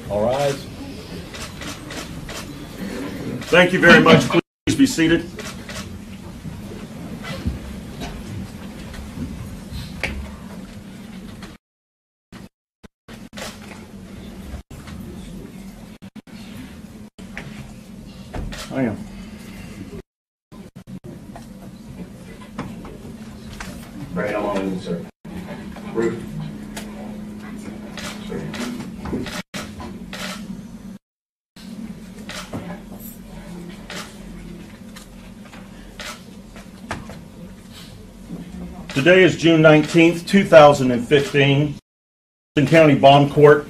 All rise. Thank you very much. Please be seated. I am. Right along, sir. Roof. Today is June 19th, 2015. Charleston County Bond Court.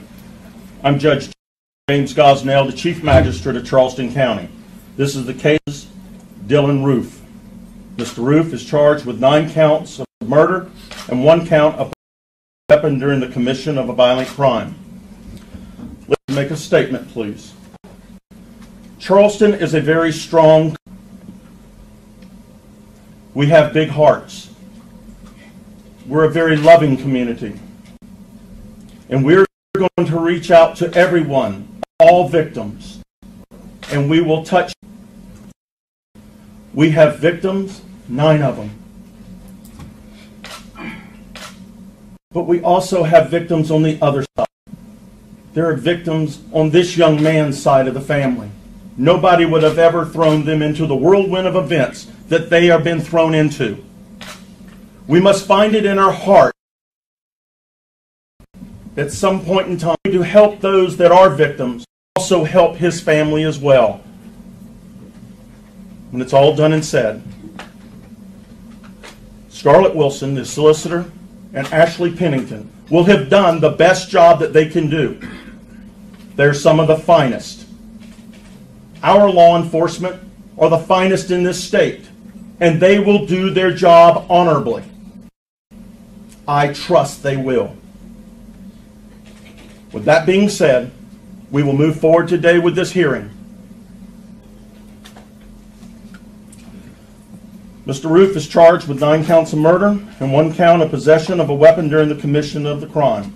I'm Judge James Gosnell, the Chief Magistrate of Charleston County. This is the case Dylann Roof. Mr. Roof is charged with 9 counts of murder and 1 count of weapon during the commission of a violent crime. Let's make a statement, please. Charleston is a very strong. We have big hearts. We're a very loving community. And we're going to reach out to everyone, all victims, and we will touch. We have victims, 9 of them. But we also have victims on the other side. There are victims on this young man's side of the family. Nobody would have ever thrown them into the whirlwind of events that they have been thrown into. We must find it in our heart at some point in time to help those that are victims, also help his family as well. When it's all done and said, Scarlett Wilson, the solicitor, and Ashley Pennington will have done the best job that they can do. They're some of the finest. Our law enforcement are the finest in this state, and they will do their job honorably. I trust they will. With that being said, we will move forward today with this hearing. Mr. Roof is charged with 9 counts of murder and 1 count of possession of a weapon during the commission of the crime.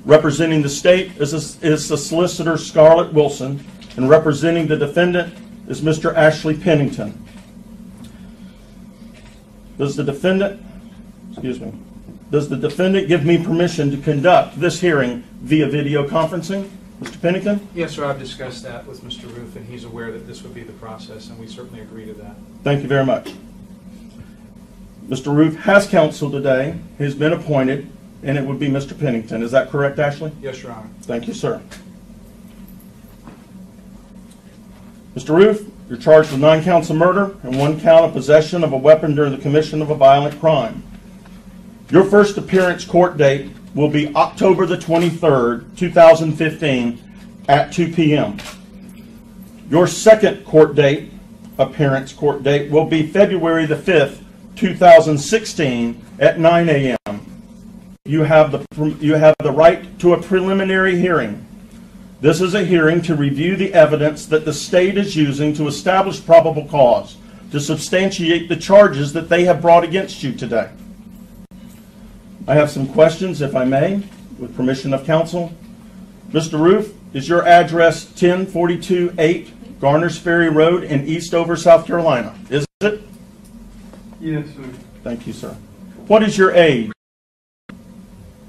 Representing the state is the solicitor Scarlett Wilson, and representing the defendant is Mr. Ashley Pennington. Does the defendant give me permission to conduct this hearing via video conferencing? Mr. Pennington? Yes, sir. I've discussed that with Mr. Roof, and he's aware that this would be the process, and we certainly agree to that. Thank you very much. Mr. Roof has counsel today. He's been appointed, and it would be Mr. Pennington. Is that correct, Ashley? Yes, Your Honor. Thank you, sir. Mr. Roof, you're charged with 9 counts of murder and 1 count of possession of a weapon during the commission of a violent crime. Your first appearance court date will be October the 23rd, 2015 at 2 p.m. Your second appearance court date will be February the 5th, 2016 at 9 a.m. You have the right to a preliminary hearing. This is a hearing to review the evidence that the state is using to establish probable cause to substantiate the charges that they have brought against you today. I have some questions, if I may, with permission of counsel. Mr. Roof, is your address 10428 Garners Ferry Road in Eastover, South Carolina? Is it? Yes, sir. Thank you, sir. What is your age?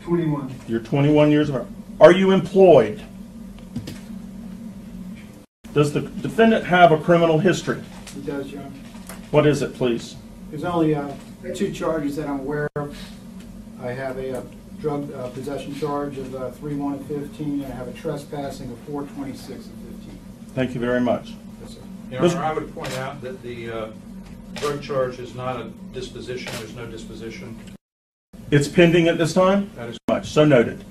21. You're 21 years of age. Are you employed? Does the defendant have a criminal history? He does, Your Honor. What is it, please? There's only 2 charges that I'm aware of. I have a drug possession charge of 3-1 of 15, and I have a trespassing of 4-26 of 15. Thank you very much. Yes, sir. Your Honor, I would point out that the drug charge is not a disposition. There's no disposition. It's pending at this time? That is much. So noted.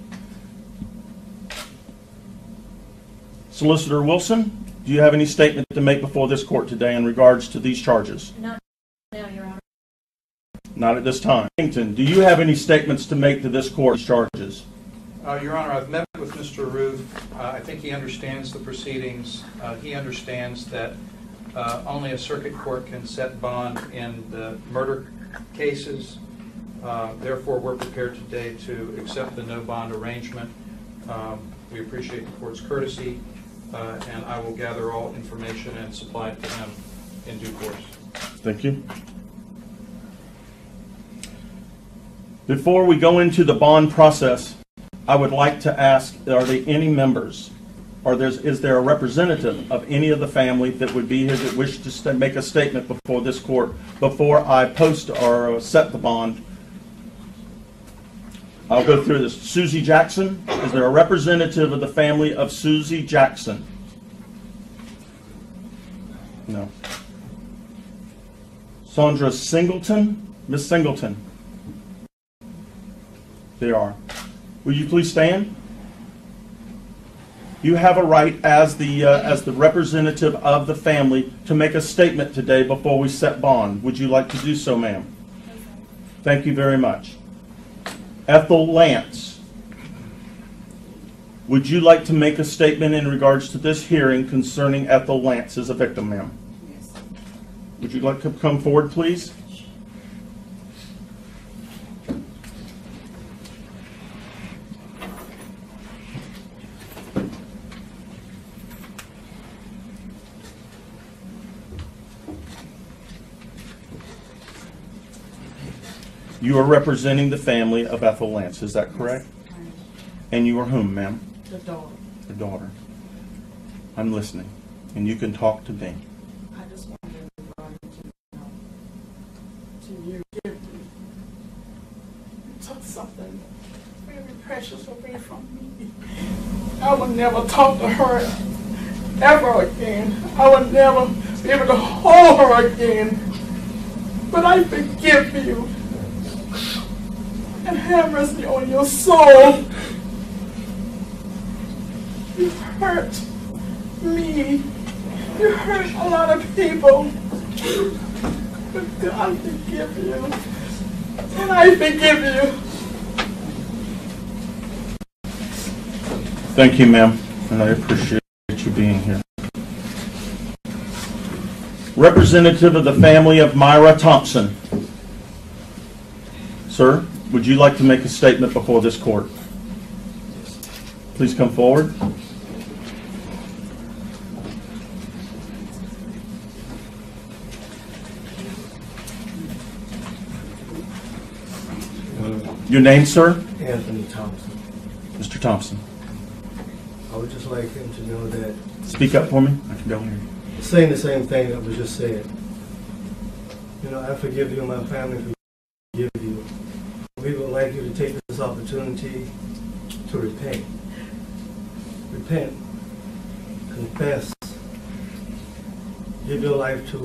Solicitor Wilson, do you have any statement to make before this court today in regards to these charges? Not now, Your Honor. Not at this time. Do you have any statements to make to this court charges? Your Honor, I've met with Mr. Roof. I think he understands the proceedings. He understands that only a circuit court can set bond in the murder cases. Therefore, we're prepared today to accept the no bond arrangement. We appreciate the court's courtesy, and I will gather all information and supply it to him in due course. Thank you. Before we go into the bond process, I would like to ask, are there any members, or is there a representative of any of the family that would be here that wish to make a statement before this court before I post or set the bond? I'll go through this. Susie Jackson. Is there a representative of the family of Susie Jackson? No. Sandra Singleton. Miss Singleton. There are. Will you please stand? You have a right as the representative of the family to make a statement today before we set bond. Would you like to do so, ma'am? Thank you very much. Ethel Lance, would you like to make a statement in regards to this hearing concerning Ethel Lance as a victim, ma'am? Yes. Would you like to come forward, please? You are representing the family of Ethel Lance, is that correct? Yes. And you are whom, ma'am? The daughter. The daughter. I'm listening, and you can talk to me. I just want everybody to know, to you, give me, you took something very precious away from me. I would never talk to her ever again. I would never be able to hold her again. But I forgive you. And have mercy on your soul. You hurt me. You hurt a lot of people. But God forgive you. And I forgive you. Thank you, ma'am, and I appreciate you being here. Representative of the family of Myra Thompson. Sir, would you like to make a statement before this court? Please come forward. Your name, sir? Anthony Thompson. Mr. Thompson. I would just like him to know that Speak up for me. I can barely hear you. saying the same thing that was just said. You know, I forgive you and my family forgive you. We would like you to take this opportunity to repent. Repent. Confess. Give your life to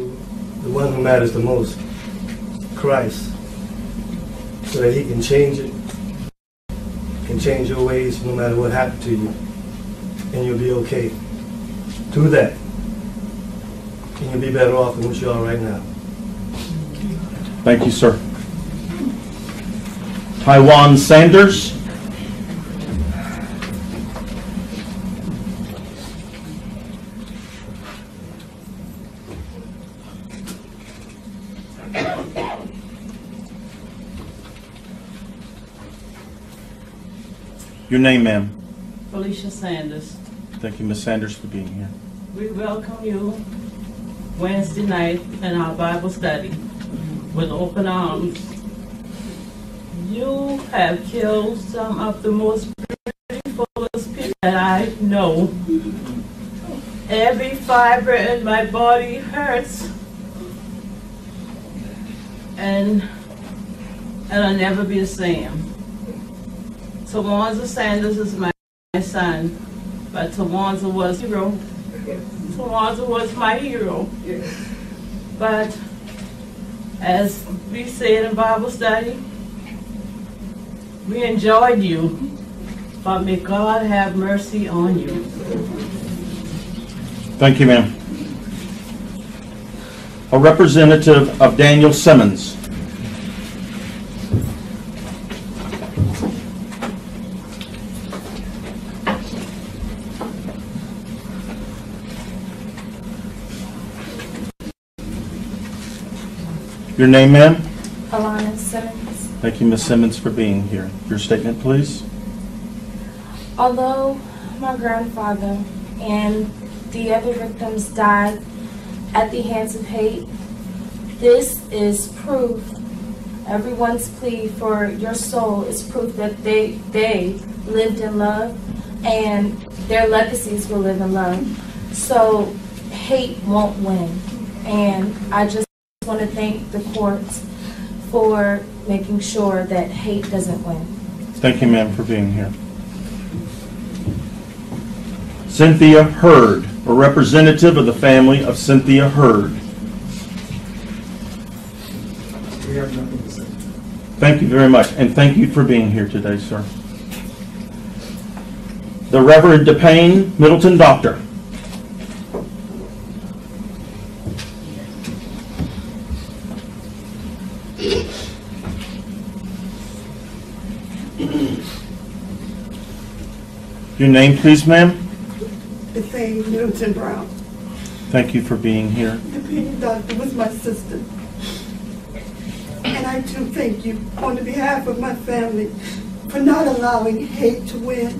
the one who matters the most, Christ, so that he can change it, can change your ways no matter what happened to you, and you'll be okay. Do that, and you'll be better off than what you are right now. Thank you, sir. Taiwan Sanders. Your name, ma'am? Felicia Sanders. Thank you, Ms. Sanders, for being here. We welcome you Wednesday night in our Bible study with open arms. You have killed some of the most beautiful people that I know. Every fiber in my body hurts, and I'll never be the same. Tawanza Sanders is my son, but Tawanza was hero. Tawanza was my hero. But as we said in Bible study, we enjoyed you, but may God have mercy on you. Thank you, ma'am. A representative of Daniel Simmons. Your name, ma'am? Alana Simmons. Thank you, Ms. Simmons, for being here. Your statement, please. Although my grandfather and the other victims died at the hands of hate. This is proof, everyone's plea for your soul is proof that they lived in love and their legacies will live in love. So hate won't win. And I just want to thank the courts for making sure that hate doesn't win. Thank you, ma'am, for being here. Cynthia Hurd, a representative of the family of Cynthia Hurd. We have nothing to say. Thank you very much, and thank you for being here today, sir. The Reverend DePayne Middleton Doctor. Your name, please, ma'am? DePayne Middleton Brown. Thank you for being here. DePayne Doctor was my sister. And I do thank you on behalf of my family for not allowing hate to win.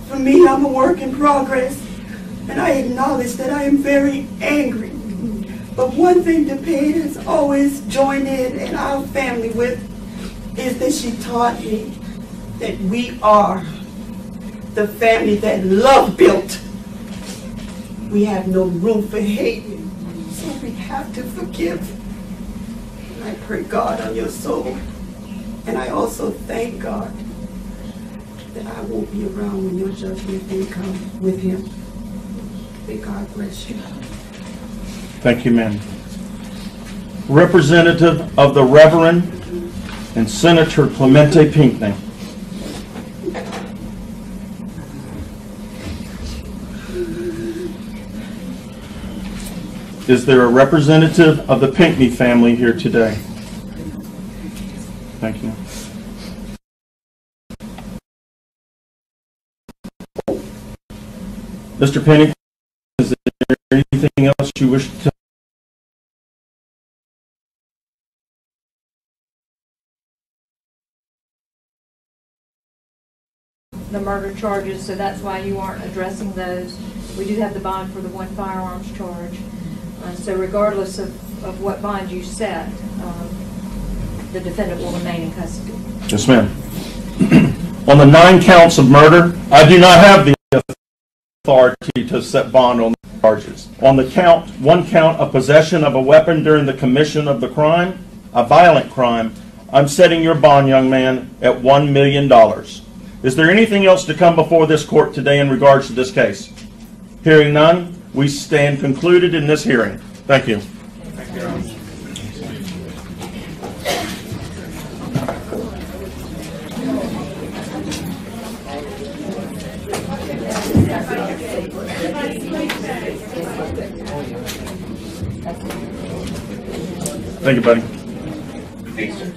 For me, I'm a work in progress, and I acknowledge that I am very angry. But one thing DePayne has always joined in our family with is that she taught me that we are the family that love built. We have no room for hate, so we have to forgive. And I pray God on your soul. And I also thank God that I won't be around when your judgment day comes with him. May God bless you. Thank you, ma'am. Representative of the Reverend and Senator Clemente Pinckney. Is there a representative of the Pinckney family here today? Thank you. Mr. Pennington, is there anything else you wish to? The murder charges, so that's why you aren't addressing those. We do have the bond for the one firearms charge. So regardless of what bond you set, the defendant will remain in custody. Yes, ma'am. On the 9 counts of murder, I do not have the authority to set bond on the charges. On the one count of possession of a weapon during the commission of the crime, a violent crime, I'm setting your bond, young man, at $1 million. Is there anything else to come before this court today in regards to this case? Hearing none, we stand concluded in this hearing. Thank you. Thank you, Your Honor. Thank you, buddy. Thanks, sir.